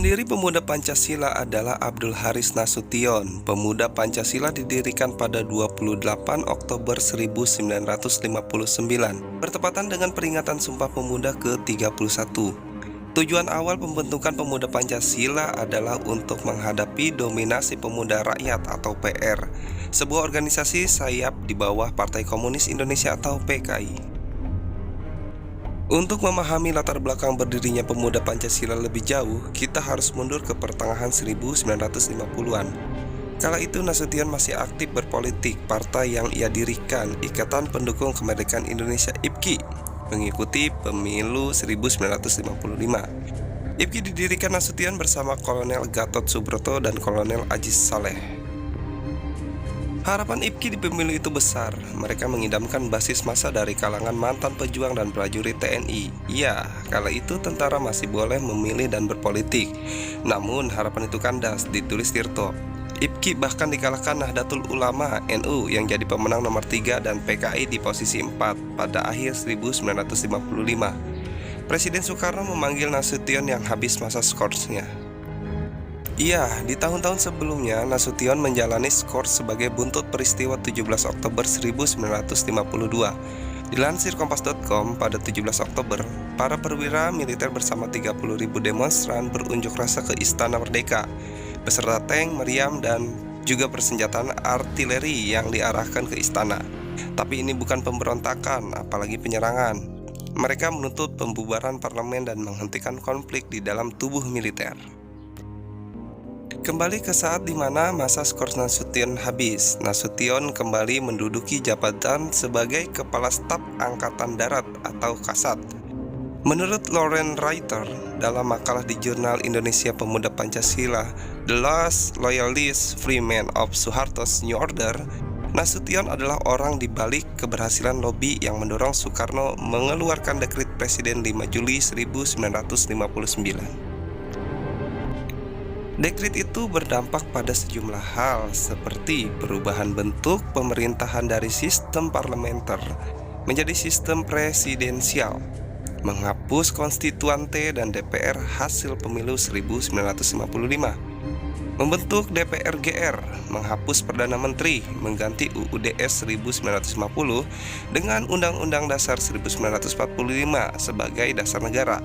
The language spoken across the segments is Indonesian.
Pendiri Pemuda Pancasila adalah Abdul Haris Nasution. Pemuda Pancasila didirikan pada 28 Oktober 1959, bertepatan dengan peringatan Sumpah Pemuda ke-31. Tujuan awal pembentukan Pemuda Pancasila adalah untuk menghadapi dominasi pemuda rakyat atau PR, sebuah organisasi sayap di bawah Partai Komunis Indonesia atau PKI. Untuk memahami latar belakang berdirinya Pemuda Pancasila lebih jauh, kita harus mundur ke pertengahan 1950-an. Kala itu Nasution masih aktif berpolitik. Partai yang ia dirikan, Ikatan Pendukung Kemerdekaan Indonesia (IPKI), mengikuti pemilu 1955. IPKI didirikan Nasution bersama Kolonel Gatot Subroto dan Kolonel Ajis Saleh. Harapan IPKI di pemilu itu besar. Mereka mengidamkan basis massa dari kalangan mantan pejuang dan prajurit TNI. Ya, kala itu tentara masih boleh memilih dan berpolitik. Namun harapan itu kandas, ditulis Tirto. IPKI bahkan dikalahkan Nahdlatul Ulama NU yang jadi pemenang nomor 3 dan PKI di posisi 4 pada akhir 1955. Presiden Soekarno memanggil Nasution yang habis masa skorsnya. Iya, di tahun-tahun sebelumnya Nasution menjalani skors sebagai buntut peristiwa 17 Oktober 1952. Dilansir Kompas.com, pada 17 Oktober, para perwira militer bersama 30.000 demonstran berunjuk rasa ke Istana Merdeka, beserta tank, meriam, dan juga persenjataan artileri yang diarahkan ke istana. Tapi ini bukan pemberontakan, apalagi penyerangan. Mereka menuntut pembubaran parlemen dan menghentikan konflik di dalam tubuh militer. Kembali ke saat di mana masa skors Nasution habis, Nasution kembali menduduki jabatan sebagai Kepala Staf Angkatan Darat atau Kasat. Menurut Lauren Reiter dalam makalah di jurnal Indonesia Pemuda Pancasila, The Last Loyalist Freeman of Suharto's New Order, Nasution adalah orang di balik keberhasilan lobi yang mendorong Soekarno mengeluarkan dekret Presiden 5 Juli 1959. Dekret itu berdampak pada sejumlah hal seperti perubahan bentuk pemerintahan dari sistem parlementer menjadi sistem presidensial, menghapus konstituante dan DPR hasil pemilu 1955, membentuk DPR GR, menghapus Perdana Menteri, mengganti UUDS 1950 dengan Undang-Undang Dasar 1945 sebagai dasar negara,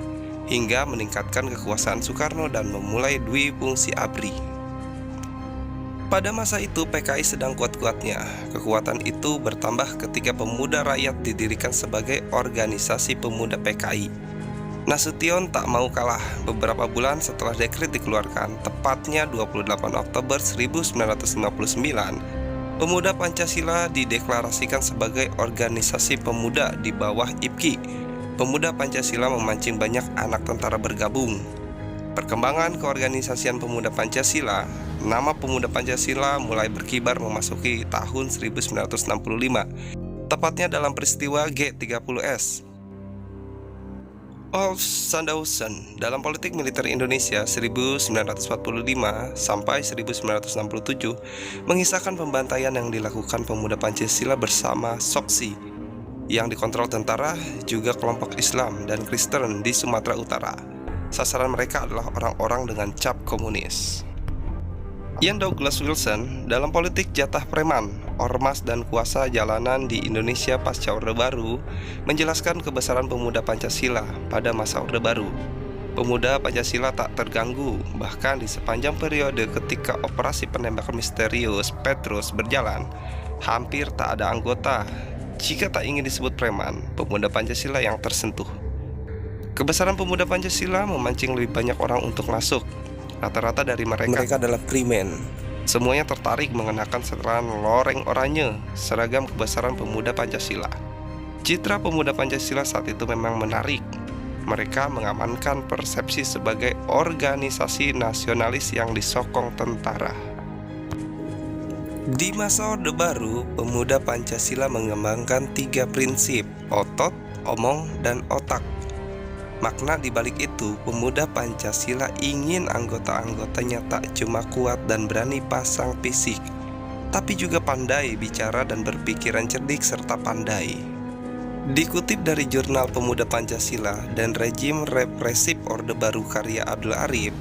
hingga meningkatkan kekuasaan Soekarno dan memulai Dwi Fungsi ABRI. Pada masa itu PKI sedang kuat-kuatnya. Kekuatan itu bertambah ketika Pemuda Rakyat didirikan sebagai organisasi pemuda PKI. Nasution tak mau kalah. Beberapa bulan setelah dekret dikeluarkan, tepatnya 28 Oktober 1959, Pemuda Pancasila dideklarasikan sebagai organisasi pemuda di bawah IPKI. Pemuda Pancasila memancing banyak anak tentara bergabung. Perkembangan keorganisasian Pemuda Pancasila, nama Pemuda Pancasila mulai berkibar memasuki tahun 1965, tepatnya dalam peristiwa G30S. Ulf Sandhausen dalam Politik Militer Indonesia 1945 sampai 1967 mengisahkan pembantaian yang dilakukan Pemuda Pancasila bersama Soksi yang dikontrol tentara, juga kelompok Islam dan Kristen di Sumatera Utara. Sasaran mereka adalah orang-orang dengan cap komunis. Ian Douglas Wilson dalam Politik Jatah Preman, Ormas dan Kuasa Jalanan di Indonesia Pasca Orde Baru menjelaskan kebesaran Pemuda Pancasila pada masa Orde Baru. Pemuda Pancasila tak terganggu, bahkan di sepanjang periode ketika operasi penembakan misterius Petrus berjalan, hampir tak ada anggota, jika tak ingin disebut preman, Pemuda Pancasila yang tersentuh. Kebesaran Pemuda Pancasila memancing lebih banyak orang untuk masuk. Rata-rata dari mereka adalah krimen. Semuanya tertarik mengenakan setelan loreng oranye, seragam kebesaran Pemuda Pancasila. Citra Pemuda Pancasila saat itu memang menarik. Mereka mengamankan persepsi sebagai organisasi nasionalis yang disokong tentara. Di masa Orde Baru, Pemuda Pancasila mengembangkan 3 prinsip: otot, omong, dan otak. Makna di balik itu, Pemuda Pancasila ingin anggota-anggotanya tak cuma kuat dan berani pasang fisik, tapi juga pandai bicara dan berpikiran cerdik serta pandai. Dikutip dari Jurnal Pemuda Pancasila dan Rejim Represif Orde Baru karya Abdul Arif,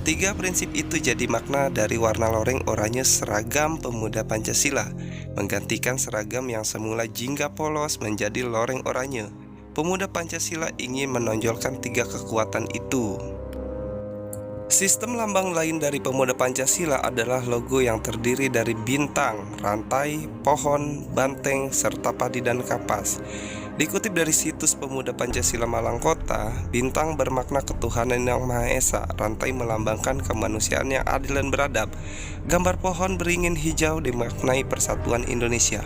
tiga prinsip itu jadi makna dari warna loreng oranye seragam pemuda Pancasila, menggantikan seragam yang semula jingga polos menjadi loreng oranye. Pemuda Pancasila ingin menonjolkan tiga kekuatan itu. Sistem lambang lain dari Pemuda Pancasila adalah logo yang terdiri dari bintang, rantai, pohon, banteng, serta padi dan kapas. Dikutip dari situs Pemuda Pancasila Malang Kota, bintang bermakna ketuhanan yang Maha Esa, rantai melambangkan kemanusiaan yang adil dan beradab, gambar pohon beringin hijau dimaknai persatuan Indonesia.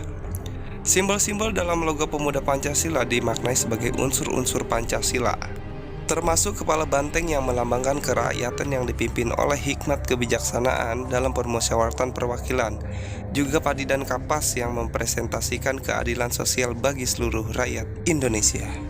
Simbol-simbol dalam logo Pemuda Pancasila dimaknai sebagai unsur-unsur Pancasila, termasuk kepala banteng yang melambangkan kerakyatan yang dipimpin oleh hikmat kebijaksanaan dalam permusyawaratan perwakilan, juga padi dan kapas yang mempresentasikan keadilan sosial bagi seluruh rakyat Indonesia.